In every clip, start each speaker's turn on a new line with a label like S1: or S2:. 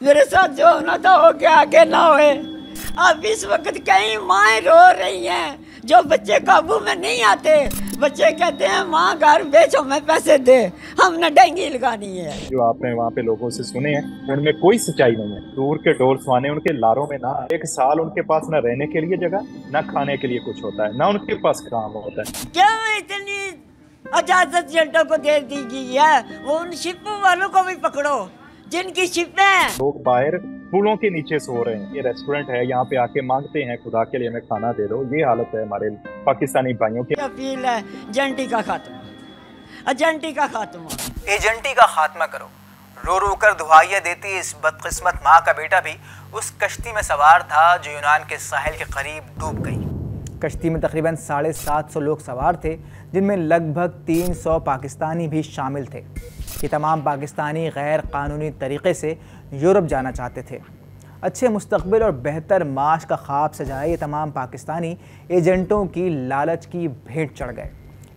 S1: मेरे साथ जो होना था हो गया, आगे ना होए। अब इस वक्त कई माएँ रो रही हैं जो बच्चे काबू में नहीं आते। बच्चे कहते हैं माँ घर बेचो, मैं पैसे दे, हमने डेंगी लगानी है।
S2: जो आपने वहाँ पे लोगों से सुने हैं उनमें कोई सच्चाई नहीं है। दूर के डोर सुहाने उनके लारों में ना एक साल उनके पास ना रहने के लिए जगह, ना खाने के लिए कुछ होता है, ना उनके पास काम होता है।
S1: क्यों इतनी इजाजत एजेंटों को दे दी गई है? वो उन शिप वालों को भी पकड़ो जिनकी शिपें।
S2: लोग बाहर पुलों के नीचे सो रहे हैं। ये रेस्टोरेंट है, यहाँ पे आके मांगते हैं खुदा के लिए हमें खाना दे दो। ये हालत है हमारे पाकिस्तानी भाइयों की।
S1: अपील है एजेंटी का खात्मा, एजेंटी का खात्मा।
S3: एजेंटी का खात्मा करो। रो रो कर दुहाइयाँ देती इस बदकिस्मत माँ का बेटा भी उस कश्ती में सवार था जो यूनान के साहिल के करीब डूब गई। कश्ती में तकरीबन 750 लोग सवार थे, जिनमें लगभग 300 पाकिस्तानी भी शामिल थे। ये तमाम पाकिस्तानी गैर कानूनी तरीके से यूरोप जाना चाहते थे। अच्छे मुस्तकबिल और बेहतर माश का ख्वाब सजाए ये तमाम पाकिस्तानी एजेंटों की लालच की भेंट चढ़ गए।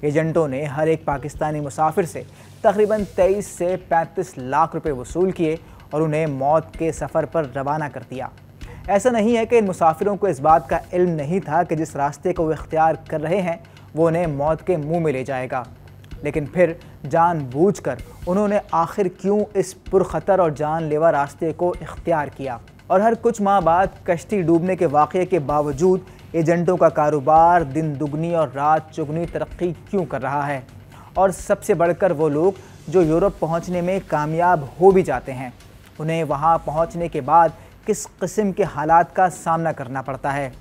S3: एजेंटों ने हर एक पाकिस्तानी मुसाफिर से तकरीबन 23 से 35 लाख रुपए वसूल किए और उन्हें मौत के सफ़र पर रवाना कर दिया। ऐसा नहीं है कि इन मुसाफिरों को इस बात का इल्म नहीं था कि जिस रास्ते को वो इख्तियार कर रहे हैं वो उन्हें मौत के मुंह में ले जाएगा, लेकिन फिर जानबूझकर उन्होंने आखिर क्यों इस पुरखतर और जानलेवा रास्ते को इख्तियार किया। और हर कुछ माह बाद कश्ती डूबने के वाक़ये के बावजूद एजेंटों का कारोबार दिन दुगनी और रात चुगनी तरक्की क्यों कर रहा है। और सबसे बढ़कर वो लोग जो यूरोप पहुंचने में कामयाब हो भी जाते हैं, उन्हें वहां पहुंचने के बाद किस किस्म के हालात का सामना करना पड़ता है।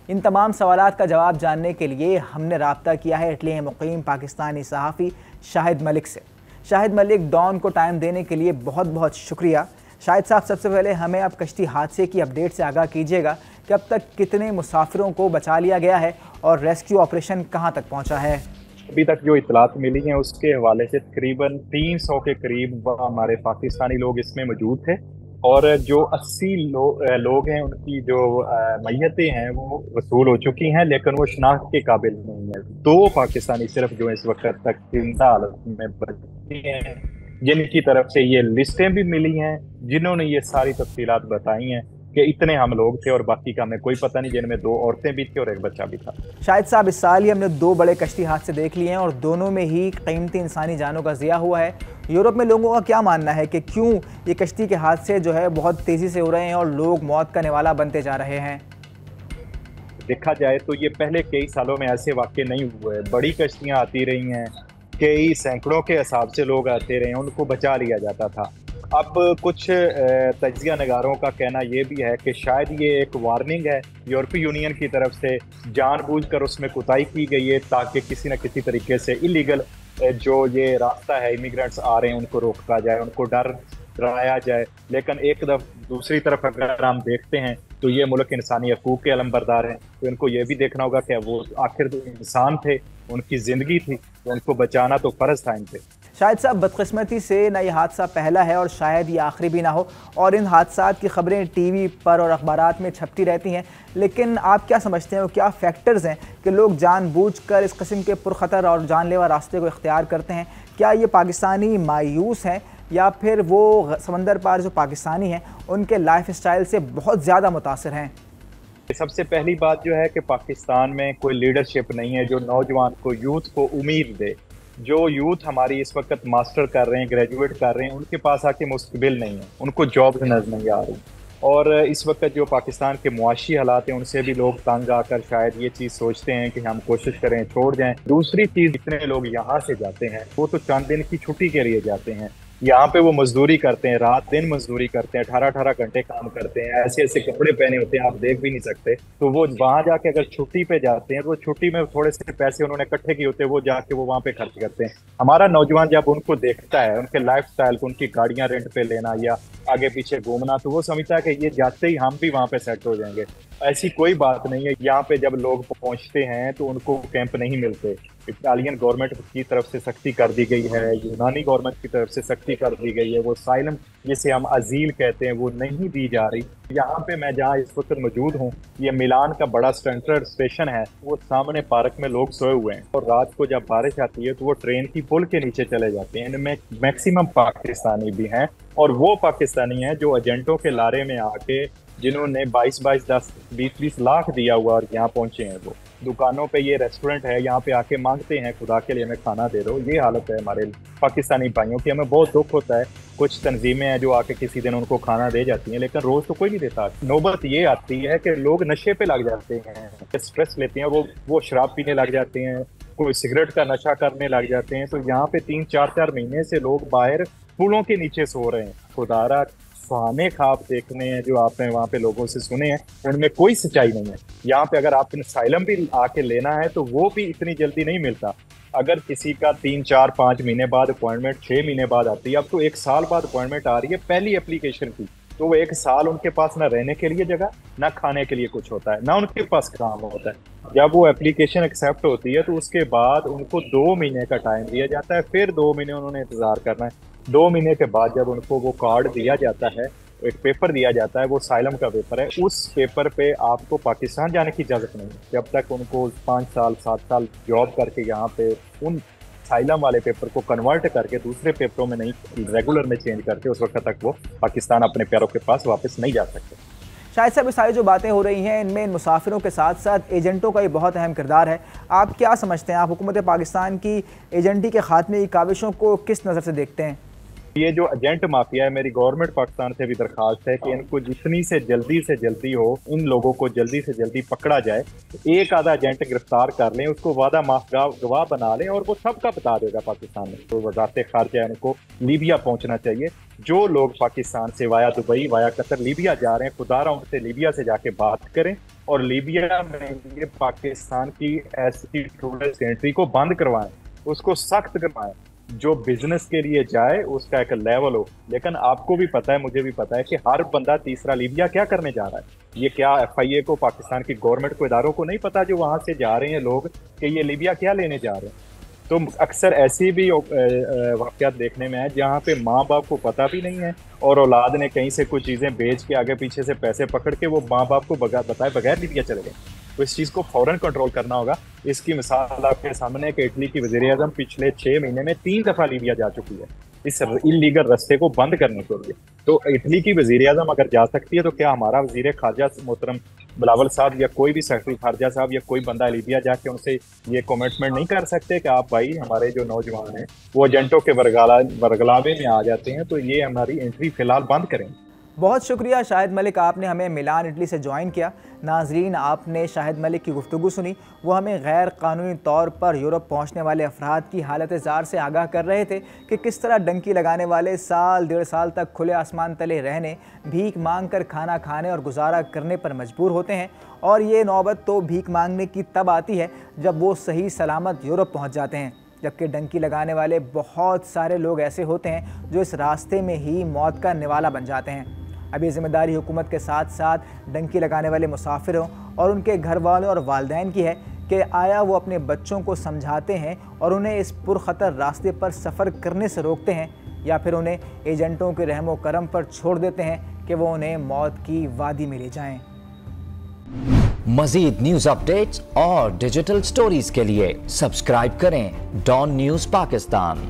S3: इन तमाम सवालात का जवाब जानने के लिए हमने रब्ता किया है इटली में मुकीम पाकिस्तानी सहाफ़ी शाहिद मलिक से। शाहिद मलिक, डॉन को टाइम देने के लिए बहुत बहुत शुक्रिया। शाहिद साहब, सबसे पहले हमें अब कश्ती हादसे की अपडेट से आगाह कीजिएगा कि अब तक कितने मुसाफिरों को बचा लिया गया है और रेस्क्यू ऑपरेशन कहाँ तक पहुँचा है?
S2: अभी तक जो इतलात मिली हैं उसके हवाले से तकरीबन 300 के करीब हमारे पाकिस्तानी लोग इसमें मौजूद थे और जो 80 लोग हैं उनकी जो मैयतें हैं वो वसूल हो चुकी हैं, लेकिन वो शनाख्त के काबिल नहीं है। 2 पाकिस्तानी सिर्फ जो इस वक्त तक जिंदा हालत में बचे हैं, जिनकी तरफ से ये लिस्टें भी मिली हैं, जिन्होंने ये सारी तफसीलात बताई हैं कि इतने हम लोग थे और बाकी का हमें कोई पता नहीं, जिनमें 2 औरतें भी थी और एक बच्चा भी था।
S3: शाहिद साहब, इस साल ही हमने 2 बड़े कश्ती हादसे देख लिए हैं और दोनों में ही कीमती इंसानी जानों का ज़िया हुआ है। यूरोप में लोगों का क्या मानना है कि क्यों ये कश्ती के हादसे जो है बहुत तेज़ी से हो रहे हैं और लोग मौत का निवाला बनते जा रहे हैं?
S2: देखा जाए तो ये पहले कई सालों में ऐसे वाक़े नहीं हुए। बड़ी कश्तियाँ आती रही हैं, कई सैकड़ों के हिसाब से लोग आते रहे हैं, उनको बचा लिया जाता था। अब कुछ तज्जिया नगारों का कहना यह भी है कि शायद ये एक वार्निंग है यूरोपीय यूनियन की तरफ से, जानबूझकर उसमें कुताही की गई है ताकि किसी न किसी तरीके से इलीगल जो ये रास्ता है, इमिग्रेंट्स आ रहे हैं उनको रोका जाए, उनको डराया जाए। लेकिन एक दूसरी तरफ अगर हम देखते हैं तो ये मुल्क इंसानी हकूक़ के अलमबरदार हैं, तो इनको ये भी देखना होगा कि वो आखिर तो इंसान थे, उनकी ज़िंदगी थी, तो उनको बचाना तो फ़र्ज़ था इन पे।
S3: शायद साहब, बदकिस्मती से ना ये हादसा पहला है और शायद ये आखिरी भी ना हो, और इन हादसात की खबरें टीवी पर और अखबारात में छपती रहती हैं, लेकिन आप क्या समझते हैं वो क्या फैक्टर्स हैं कि लोग जानबूझकर इस किस्म के पुरखतर और जानलेवा रास्ते को इख्तियार करते हैं? क्या ये पाकिस्तानी मायूस हैं या फिर वो समंदर पार जो पाकिस्तानी हैं उनके लाइफ स्टाइल से बहुत ज़्यादा मुतासिर हैं?
S2: सबसे पहली बात जो है कि पाकिस्तान में कोई लीडरशिप नहीं है जो नौजवान को, यूथ को उम्मीद दे। जो यूथ हमारी इस वक्त मास्टर कर रहे हैं, ग्रेजुएट कर रहे हैं, उनके पास आके मुस्तकबिल नहीं है, उनको जॉब नजर नहीं आ रही। और इस वक्त जो पाकिस्तान के मुआशी हालात हैं उनसे भी लोग तंग आकर शायद ये चीज़ सोचते हैं कि हम कोशिश करें छोड़ जाएं। दूसरी चीज़, इतने लोग यहाँ से जाते हैं वो तो चंद दिन की छुट्टी के लिए जाते हैं, यहाँ पे वो मजदूरी करते हैं, रात दिन मजदूरी करते हैं, 18-18 घंटे काम करते हैं, ऐसे ऐसे कपड़े पहने होते हैं आप देख भी नहीं सकते। तो वो वहां जाके अगर छुट्टी पे जाते हैं तो छुट्टी में थोड़े से पैसे उन्होंने इकट्ठे किए होते हैं, वो जाके वो वहां पे खर्च करते हैं। हमारा नौजवान जब उनको देखता है, उनके लाइफ स्टाइल को, उनकी गाड़ियां रेंट पे लेना या आगे पीछे घूमना, तो वो समझता है कि ये जाते ही हम भी वहां पे सेट हो जाएंगे। ऐसी कोई बात नहीं है। यहाँ पे जब लोग पहुंचते हैं तो उनको कैंप नहीं मिलते, इटालियन गवर्नमेंट की तरफ से सख्ती कर दी गई है, यूनानी गवर्नमेंट की तरफ से सख्ती कर दी गई है, वो साइलम जिसे हम अजील कहते हैं वो नहीं दी जा रही। यहाँ पे मैं जहाँ इस वक्त मौजूद हूँ, ये मिलान का बड़ा सेंट्रल स्टेशन है, वो सामने पार्क में लोग सोए हुए हैं और रात को जब बारिश आती है तो वो ट्रेन की पुल के नीचे चले जाते हैं। इनमें मैक्सिमम पाकिस्तानी भी हैं और वो पाकिस्तानी हैं जो एजेंटों के लारे में आके जिन्होंने 22-22, 10-20 लाख दिया हुआ और यहाँ पहुंचे हैं। वो दुकानों पे, ये रेस्टोरेंट है, यहाँ पे आके मांगते हैं खुदा के लिए हमें खाना दे दो। ये हालत है हमारे पाकिस्तानी भाइयों की। हमें बहुत दुख होता है, कुछ तंजीमें हैं जो आके किसी दिन उनको खाना दे जाती हैं, लेकिन रोज तो कोई नहीं देता। नौबत ये आती है कि लोग नशे पे लग जाते हैं, स्ट्रेस लेते हैं, वो शराब पीने लग जाते हैं, कोई सिगरेट का नशा करने लग जाते हैं। तो यहाँ पे 3-4 महीने से लोग बाहर पुलों के नीचे सो रहे हैं। खुदारा सुहाने ख्वाब देखने हैं जो आपने वहाँ पे लोगों से सुने हैं, उनमें कोई सच्चाई नहीं है। यहाँ पे अगर आपने साइलम भी आके लेना है तो वो भी इतनी जल्दी नहीं मिलता। अगर किसी का 3-4-5 महीने बाद अपॉइंटमेंट, 6 महीने बाद आती है, अब तो 1 साल बाद अपॉइंटमेंट आ रही है पहली एप्लीकेशन की, तो वो 1 साल उनके पास ना रहने के लिए जगह, ना खाने के लिए कुछ होता है, ना उनके पास काम होता है। जब वो एप्लीकेशन एक्सेप्ट होती है तो उसके बाद उनको 2 महीने का टाइम दिया जाता है, फिर 2 महीने उन्होंने इंतजार करना है। 2 महीने के बाद जब उनको वो कार्ड दिया जाता है, एक पेपर दिया जाता है, वो साइलम का पेपर है, उस पेपर पे आपको पाकिस्तान जाने की इजाज़त नहीं है जब तक उनको 5 साल 7 साल जॉब करके यहाँ पे उन साइलम वाले पेपर को कन्वर्ट करके दूसरे पेपरों में नहीं, रेगुलर में चेंज करके, उस वक्त तक वो पाकिस्तान अपने प्यारों के पास वापस नहीं जा सकते।
S3: शायद साहब, सारी जो बातें हो रही हैं इनमें इन मुसाफिरों के साथ साथ एजेंटों का भी बहुत अहम किरदार है। आप क्या समझते हैं, आप हुकूमत पाकिस्तान की एजेंटी के खात्मे की काविशों को किस नज़र से देखते हैं?
S2: ये जो एजेंट माफिया है, मेरी गवर्नमेंट पाकिस्तान से भी दरखास्त है कि इनको जितनी से जल्दी हो, इन लोगों को जल्दी से जल्दी पकड़ा जाए। एक आधा एजेंट गिरफ्तार कर लें, उसको वादा माफ गवाह बना लें और वो सबका बता देगा पाकिस्तान में। तो वजारत खारजा उनको लीबिया पहुंचना चाहिए। जो लोग पाकिस्तान से via Dubai, via Qatar Libya जा रहे हैं, खुदारा उनसे लीबिया से जाके बात करें और लीबिया में ये पाकिस्तान की ऐसी टूरिस्ट एंट्री को बंद करवाएं, उसको सख्त करवाएं। जो बिजनेस के लिए जाए उसका एक लेवल हो। लेकिन आपको भी पता है, मुझे भी पता है कि हर बंदा तीसरा लीबिया क्या करने जा रहा है। ये क्या FIA को, पाकिस्तान की गवर्नमेंट को, इदारों को नहीं पता जो वहां से जा रहे हैं लोग कि ये लीबिया क्या लेने जा रहे हैं। तो अक्सर ऐसी भी वाक़यात देखने में है जहाँ पे माँ बाप को पता भी नहीं है और औलाद ने कहीं से कुछ चीज़ें बेच के आगे पीछे से पैसे पकड़ के वो माँ बाप को बताए बगैर लीबिया चले गए। तो इस चीज़ को फौरन कंट्रोल करना होगा। इसकी मिसाल आपके सामने कि इटली की वज़ीर-ए-आज़म पिछले 6 महीने में 3 दफ़ा लीबिया जा चुकी है इस इल्लीगल रास्ते को बंद करने के लिए। तो इटली की वज़ीर-ए-आज़म अगर जा सकती है तो क्या हमारा वज़ीर खारजा मोहतरम बिलावल साहब या कोई भी सेक्रेटरी खारजा साहब या कोई बंदा लीबिया जाके उनसे ये कमिटमेंट नहीं कर सकते कि आप भाई हमारे जो नौजवान हैं वो एजेंटों के बरगलावे में आ जाते हैं, तो ये हमारी एंट्री फ़िलहाल बंद करें।
S3: बहुत शुक्रिया शाहिद मलिक, आपने हमें मिलान इटली से ज्वाइन किया। नाजरीन, आपने शाहिद मलिक की गुफ्तगू सुनी। वो हमें गैर कानूनी तौर पर यूरोप पहुंचने वाले अफराद की हालत ज़ार से आगाह कर रहे थे कि किस तरह डंकी लगाने वाले साल 1.5 साल तक खुले आसमान तले रहने, भीख मांग कर खाना खाने और गुजारा करने पर मजबूर होते हैं। और ये नौबत तो भीख मांगने की तब आती है जब वो सही सलामत यूरोप पहुँच जाते हैं, जबकि डंकी लगाने वाले बहुत सारे लोग ऐसे होते हैं जो इस रास्ते में ही मौत का निवाला बन जाते हैं। अब ये ज़िम्मेदारी हुकूमत के साथ साथ डंकी लगाने वाले मुसाफिरों और उनके घर वालों और वालिदैन की है कि आया वो अपने बच्चों को समझाते हैं और उन्हें इस पुरखतर रास्ते पर सफ़र करने से रोकते हैं, या फिर उन्हें एजेंटों के रहमो करम पर छोड़ देते हैं कि वो उन्हें मौत की वादी में ले जाएं।
S4: मज़ीद न्यूज़ अपडेट्स और डिजिटल स्टोरीज़ के लिए सब्सक्राइब करें डॉन न्यूज़ पाकिस्तान।